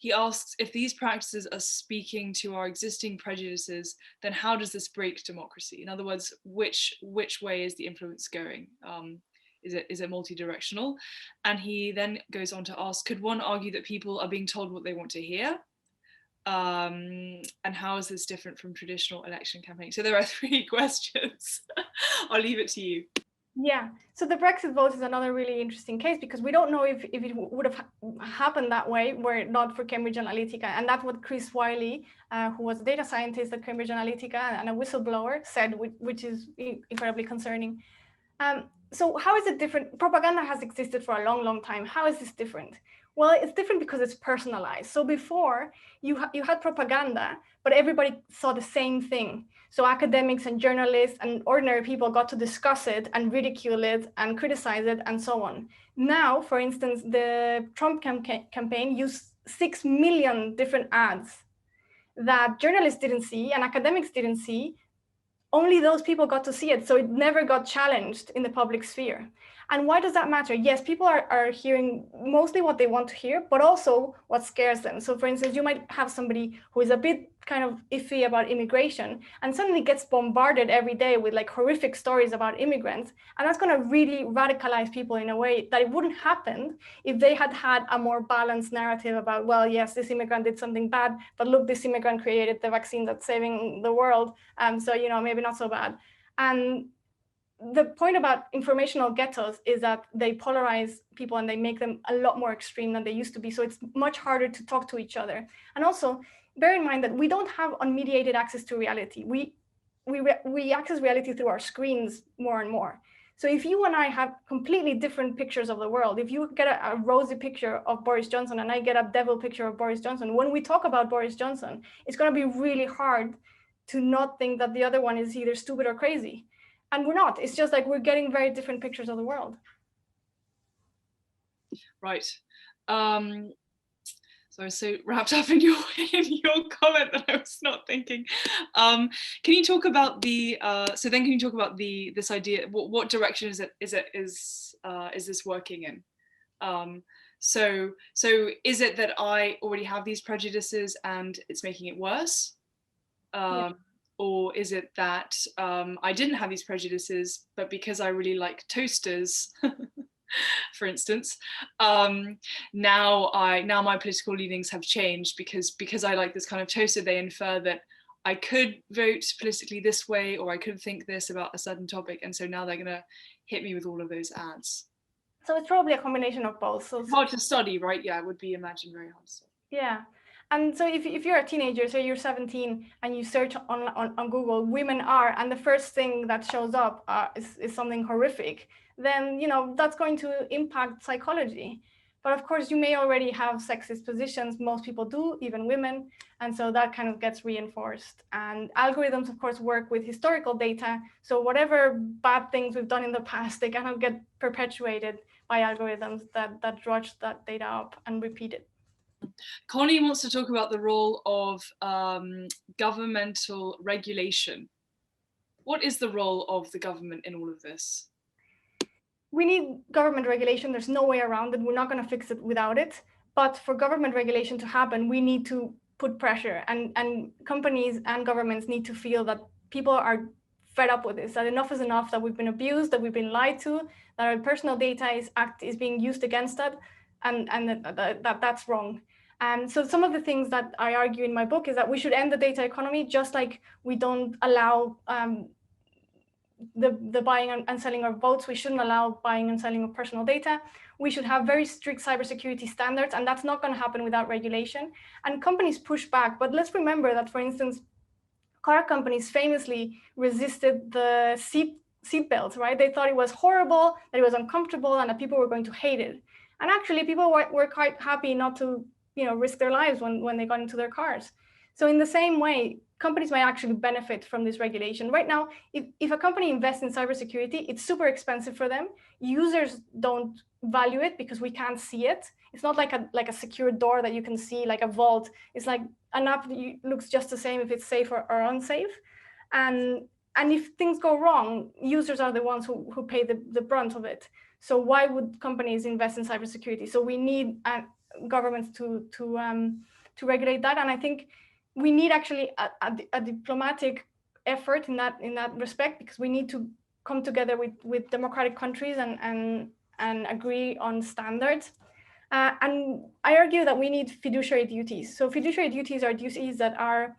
He asks, if these practices are speaking to our existing prejudices, then how does this break democracy? In other words, which way is the influence going? Is it multi-directional? And he then goes on to ask, could one argue that people are being told what they want to hear? And how is this different from traditional election campaigning? So there are 3 questions. I'll leave it to you. Yeah, so the Brexit vote is another really interesting case, because we don't know if it would have happened that way were it not for Cambridge Analytica. And that's what Chris Wylie, who was a data scientist at Cambridge Analytica and a whistleblower, said, which is incredibly concerning. So how is it different? Propaganda has existed for a long time. How is this different? Well, it's different because it's personalized. So before, you had propaganda, but everybody saw the same thing. So academics and journalists and ordinary people got to discuss it and ridicule it and criticize it and so on. Now, for instance, the Trump campaign used 6 million different ads that journalists didn't see and academics didn't see. Only those people got to see it, so it never got challenged in the public sphere. And why does that matter? Yes, people are hearing mostly what they want to hear, but also what scares them. So for instance, you might have somebody who is a bit kind of iffy about immigration and suddenly gets bombarded every day with like horrific stories about immigrants. And that's going to really radicalize people in a way that it wouldn't happen if they had had a more balanced narrative about, well, yes, this immigrant did something bad, but look, this immigrant created the vaccine that's saving the world. So, you know, maybe not so bad. And the point about informational ghettos is that they polarize people and they make them a lot more extreme than they used to be. So it's much harder to talk to each other. And also bear in mind that we don't have unmediated access to reality. We access reality through our screens more and more. So if you and I have completely different pictures of the world, if you get a rosy picture of Boris Johnson and I get a devil picture of Boris Johnson, when we talk about Boris Johnson, it's going to be really hard to not think that the other one is either stupid or crazy. And we're not. It's just like we're getting very different pictures of the world. Right. So I was so wrapped up in your comment that I was not thinking. Can you talk about the? So then, can you talk about this idea? What direction is this working in? So is it that I already have these prejudices and it's making it worse? Yeah. Or is it that I didn't have these prejudices, but because I really like toasters, for instance, now my political leanings have changed because I like this kind of toaster. They infer that I could vote politically this way, or I could think this about a certain topic, and so now they're going to hit me with all of those ads. So it's probably a combination of both. So hard to study, right? Yeah, it would be imagined very hard to study. Yeah. And so if you're a teenager, so you're 17 and you search on Google, women are, and the first thing that shows up is something horrific, then, you know, that's going to impact psychology. But of course, you may already have sexist positions. Most people do, even women. And so that kind of gets reinforced. And algorithms, of course, work with historical data. So whatever bad things we've done in the past, they kind of get perpetuated by algorithms that drudge that data up and repeat it. Connie wants to talk about the role of governmental regulation. What is the role of the government in all of this? We need government regulation. There's no way around it. We're not going to fix it without it. But for government regulation to happen, we need to put pressure. And companies and governments need to feel that people are fed up with this, that enough is enough, that we've been abused, that we've been lied to, that our personal data is being used against us, and that's wrong. So some of the things that I argue in my book is that we should end the data economy, just like we don't allow the buying and selling of votes. We shouldn't allow buying and selling of personal data. We should have very strict cybersecurity standards, and that's not going to happen without regulation. And companies push back, but let's remember that, for instance, car companies famously resisted the seat belts, right? They thought it was horrible, that it was uncomfortable, and that people were going to hate it. And actually, people were quite happy not to, you know, risk their lives when they got into their cars. So in the same way, companies might actually benefit from this regulation. Right now, if a company invests in cybersecurity, it's super expensive for them. Users don't value it because we can't see it. It's not like a secure door that you can see, like a vault. It's like an app that looks just the same if it's safe or unsafe. And if things go wrong, users are the ones who pay the brunt of it. So why would companies invest in cybersecurity? So we need governments to regulate that. And I think we need actually a diplomatic effort in that respect, because we need to come together with democratic countries and agree on standards. And I argue that we need fiduciary duties. So fiduciary duties are duties that are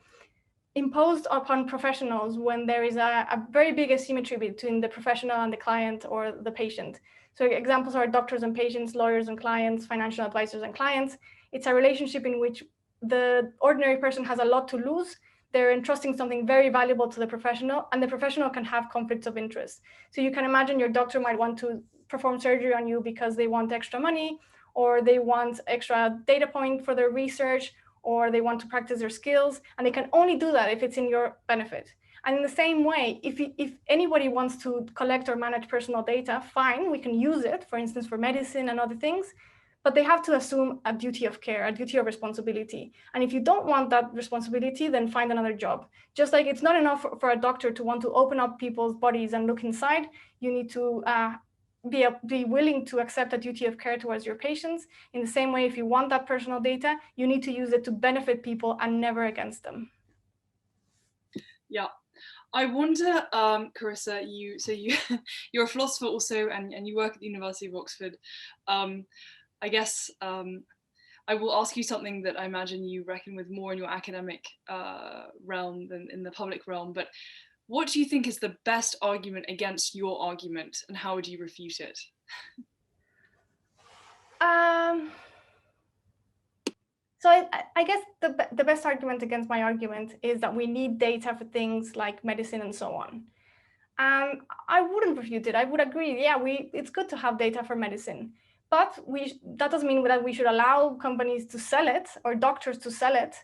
imposed upon professionals when there is a very big asymmetry between the professional and the client or the patient. So examples are doctors and patients, lawyers and clients, financial advisors and clients. It's a relationship in which the ordinary person has a lot to lose. They're entrusting something very valuable to the professional, and the professional can have conflicts of interest. So you can imagine your doctor might want to perform surgery on you because they want extra money, or they want extra data point for their research, or they want to practice their skills, and they can only do that if it's in your benefit. And in the same way, if anybody wants to collect or manage personal data, fine, we can use it, for instance, for medicine and other things, but they have to assume a duty of care, a duty of responsibility. And if you don't want that responsibility, then find another job. Just like it's not enough for a doctor to want to open up people's bodies and look inside, you need to be willing to accept a duty of care towards your patients. In the same way, if you want that personal data, you need to use it to benefit people and never against them. Yeah. I wonder, Carissa, you're a philosopher also, and you work at the University of Oxford. I guess I will ask you something that I imagine you reckon with more in your academic realm than in the public realm. But what do you think is the best argument against your argument, and how would you refute it? So I guess the best argument against my argument is that we need data for things like medicine and so on. I wouldn't refute it. I would agree. Yeah, it's good to have data for medicine, but that doesn't mean that we should allow companies to sell it or doctors to sell it.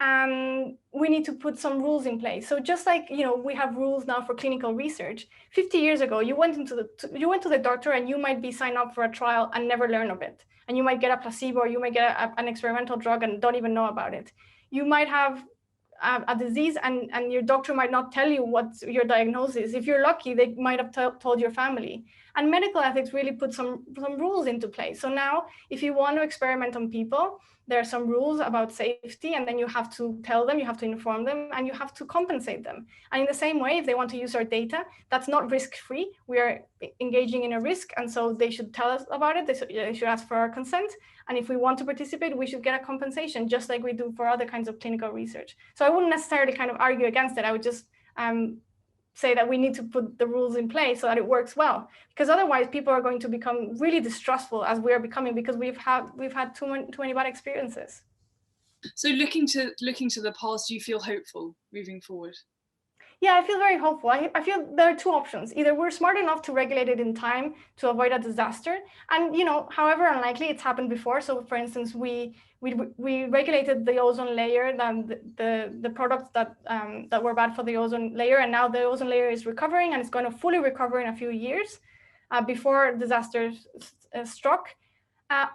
And we need to put some rules in place. So just like we have rules now for clinical research. 50 years ago, you went to the doctor and you might be signed up for a trial and never learn of it. And you might get a placebo or you might get an experimental drug and don't even know about it. You might have a disease and your doctor might not tell you what your diagnosis is. If you're lucky, they might have told your family. And medical ethics really put some rules into place. So now if you want to experiment on people, there are some rules about safety, and then you have to tell them, you have to inform them, and you have to compensate them. And in the same way, if they want to use our data, that's not risk-free. We are engaging in a risk, and so they should tell us about it. They should ask for our consent. And if we want to participate, we should get a compensation, just like we do for other kinds of clinical research. So I wouldn't necessarily kind of argue against it. I would just say that we need to put the rules in place so that it works well, because otherwise people are going to become really distrustful, as we are becoming, because we've had too many bad experiences. So looking to the past, do you feel hopeful moving forward? Yeah, I feel very hopeful. I feel there are two options. Either we're smart enough to regulate it in time to avoid a disaster, and however unlikely it's happened before. So for instance, we regulated the ozone layer, the products that were bad for the ozone layer, and now the ozone layer is recovering, and it's going to fully recover in a few years before disasters struck.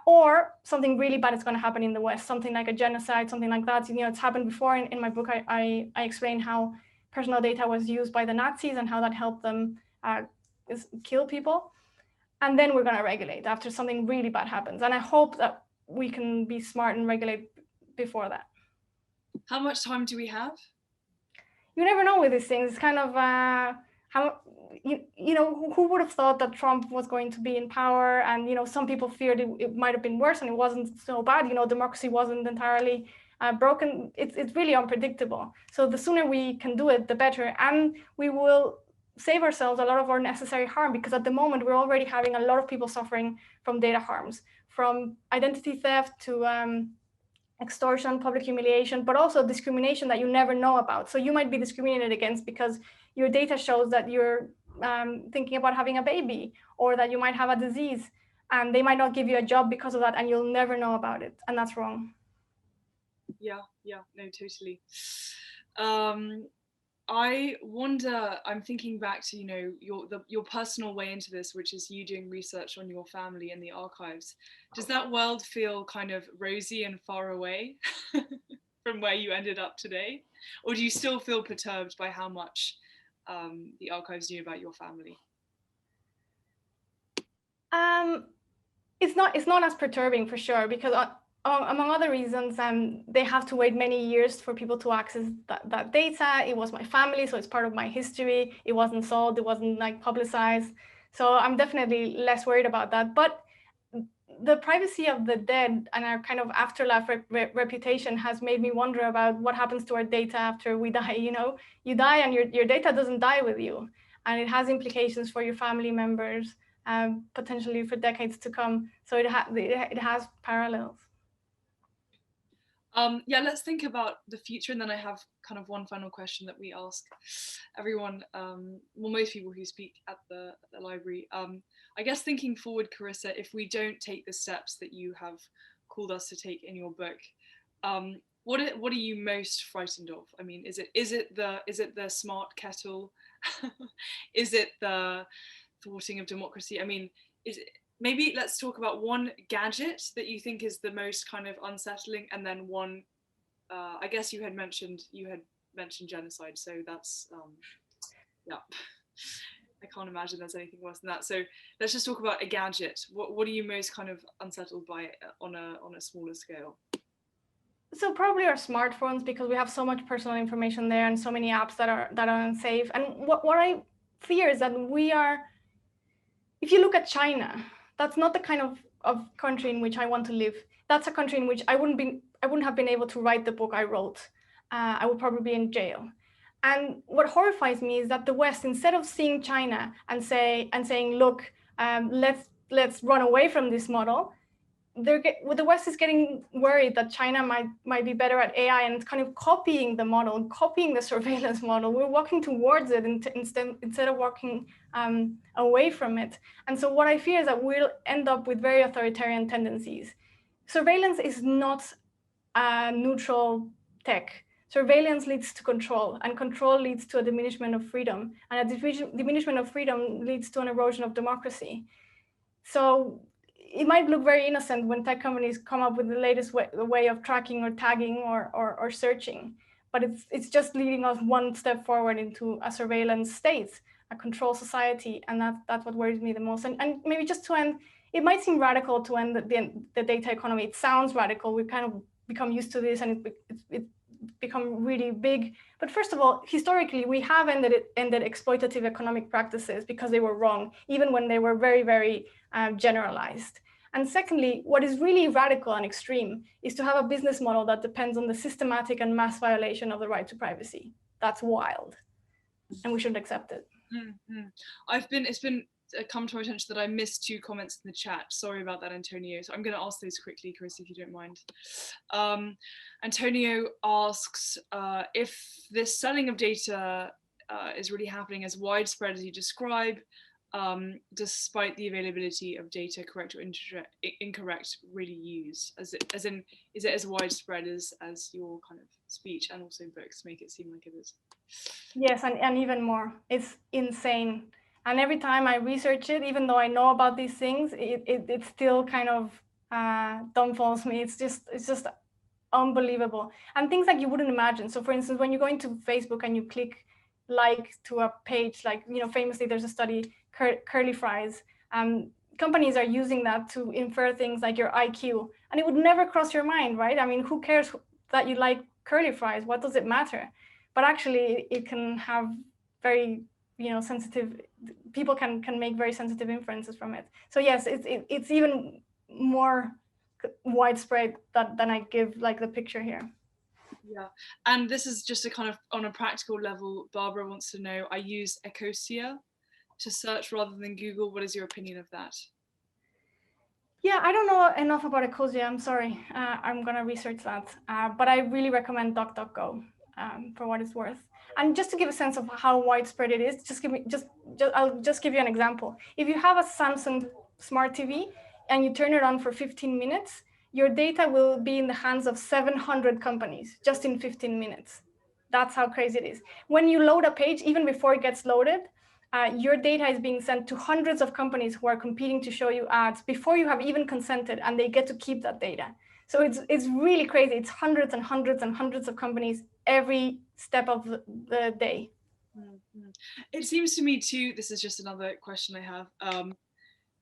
Or something really bad is going to happen in the West, something like a genocide, something like that. It's happened before. In my book, I explain how personal data was used by the Nazis and how that helped them kill people. And then we're going to regulate after something really bad happens. And I hope that we can be smart and regulate before that. How much time do we have? You never know with these things. It's kind of who would have thought that Trump was going to be in power? And some people feared it might have been worse, and it wasn't so bad. Democracy wasn't entirely broken. It's really unpredictable. So the sooner we can do it, the better, and we will save ourselves a lot of unnecessary harm, because at the moment we're already having a lot of people suffering from data harms, from identity theft to extortion, public humiliation, but also discrimination that you never know about. So you might be discriminated against because your data shows that you're thinking about having a baby, or that you might have a disease, and they might not give you a job because of that, and you'll never know about it, and that's wrong. Yeah, no, totally. I wonder, I'm thinking back to your personal way into this, which is you doing research on your family in the archives. Does that world feel kind of rosy and far away from where you ended up today, or do you still feel perturbed by how much the archives knew about your family? It's not as perturbing, for sure, because among other reasons, they have to wait many years for people to access that data. It was my family, so it's part of my history. It wasn't sold, it wasn't publicized. So I'm definitely less worried about that. But the privacy of the dead and our kind of afterlife reputation has made me wonder about what happens to our data after we die. You die and your data doesn't die with you, and it has implications for your family members, potentially for decades to come. So it has parallels. Yeah, let's think about the future, and then I have kind of one final question that we ask everyone, most people who speak at the library. I guess thinking forward, Carissa, if we don't take the steps that you have called us to take in your book, what are you most frightened of? I mean, is it the smart kettle? Is it the thwarting of democracy? I mean, maybe let's talk about one gadget that you think is the most kind of unsettling, and then one, I guess you had mentioned genocide, so that's yeah, I can't imagine there's anything worse than that. So let's just talk about a gadget. What are you most kind of unsettled by on a smaller scale? So probably our smartphones, because we have so much personal information there and so many apps that are unsafe. And what I fear is that if you look at China, that's not the kind of country in which I want to live. That's a country in which I wouldn't have been able to write the book I wrote. I would probably be in jail. And what horrifies me is that the West, instead of seeing China and saying, look, let's run away from this model, the West is getting worried that China might be better at AI, and it's kind of copying the model, copying the surveillance model. We're walking towards it instead of walking away from it. And so what I fear is that we'll end up with very authoritarian tendencies. Surveillance is not a neutral tech. Surveillance leads to control, and control leads to a diminishment of freedom, and a diminishment of freedom leads to an erosion of democracy. So it might look very innocent when tech companies come up with the latest way of tracking or tagging or searching, but it's just leading us one step forward into a surveillance state, a control society, and that's what worries me the most. And maybe just to end, it might seem radical to end the data economy. It sounds radical. We've kind of become used to this, and it's become really big. But first of all, historically, we have ended exploitative economic practices because they were wrong, even when they were very, very generalized. And secondly, what is really radical and extreme is to have a business model that depends on the systematic and mass violation of the right to privacy. That's wild, and we shouldn't accept it. Mm-hmm. It's been come to my attention that I missed 2 comments in the chat. Sorry about that, Antonio. So I'm going to ask those quickly, Carissa, if you don't mind. Antonio asks if this selling of data is really happening as widespread as you describe, despite the availability of data, correct or incorrect, really used? Is it as widespread as your kind of speech and also books make it seem like it is? Yes, and even more. It's insane. And every time I research it, even though I know about these things, it still kind of dumbfolds me. It's just unbelievable. And things like you wouldn't imagine. So for instance, when you go into Facebook and you click like to a page, like, famously there's a study, curly fries. Companies are using that to infer things like your IQ. And it would never cross your mind, right? I mean, who cares that you like curly fries? What does it matter? But actually it can have very, sensitive, people can make very sensitive inferences from it. So yes, it's even more widespread than I give like the picture here. Yeah, and this is just a kind of on a practical level. Barbara wants to know, I use Ecosia to search rather than Google. What is your opinion of that? Yeah, I don't know enough about Ecosia. I'm sorry. I'm gonna research that. But I really recommend DuckDuckGo for what it's worth. And just to give a sense of how widespread it is, I'll just give you an example. If you have a Samsung Smart TV and you turn it on for 15 minutes, your data will be in the hands of 700 companies just in 15 minutes. That's how crazy it is. When you load a page, even before it gets loaded, your data is being sent to hundreds of companies who are competing to show you ads before you have even consented, and they get to keep that data. So it's really crazy. It's hundreds and hundreds and hundreds of companies every step of the day. Mm-hmm. It seems to me too, this is just another question I have,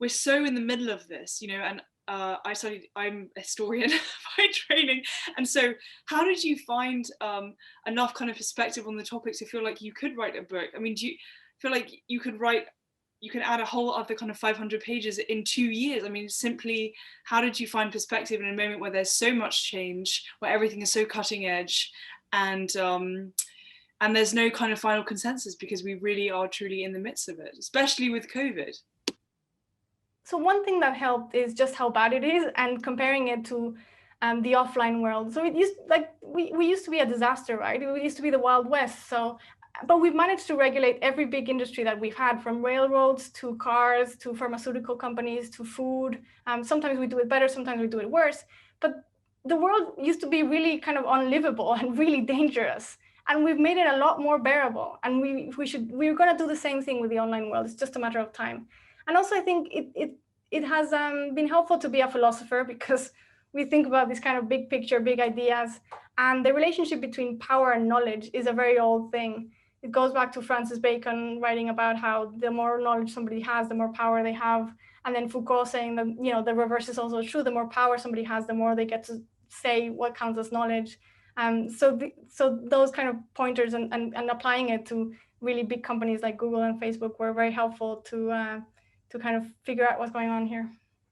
we're so in the middle of this, and I'm a historian by training, and so how did you find enough kind of perspective on the topic to feel like you could write a book? I mean, do you feel like you could add a whole other kind of 500 pages in 2 years? I mean, simply, how did you find perspective in a moment where there's so much change, where everything is so cutting edge, and there's no kind of final consensus, because we really are truly in the midst of it, especially with COVID? So one thing that helped is just how bad it is, and comparing it to the offline world. So we used to be a disaster, right? We used to be the Wild West. But we've managed to regulate every big industry that we've had, from railroads to cars to pharmaceutical companies to food. Sometimes we do it better, sometimes we do it worse. But the world used to be really kind of unlivable and really dangerous. And we've made it a lot more bearable. And we're going to do the same thing with the online world. It's just a matter of time. And also, I think it has been helpful to be a philosopher, because we think about this kind of big picture, big ideas. And the relationship between power and knowledge is a very old thing. It goes back to Francis Bacon writing about how the more knowledge somebody has, the more power they have. And then Foucault saying that, the reverse is also true. The more power somebody has, the more they get say what counts as knowledge. So those kind of pointers and applying it to really big companies like Google and Facebook were very helpful to kind of figure out what's going on here.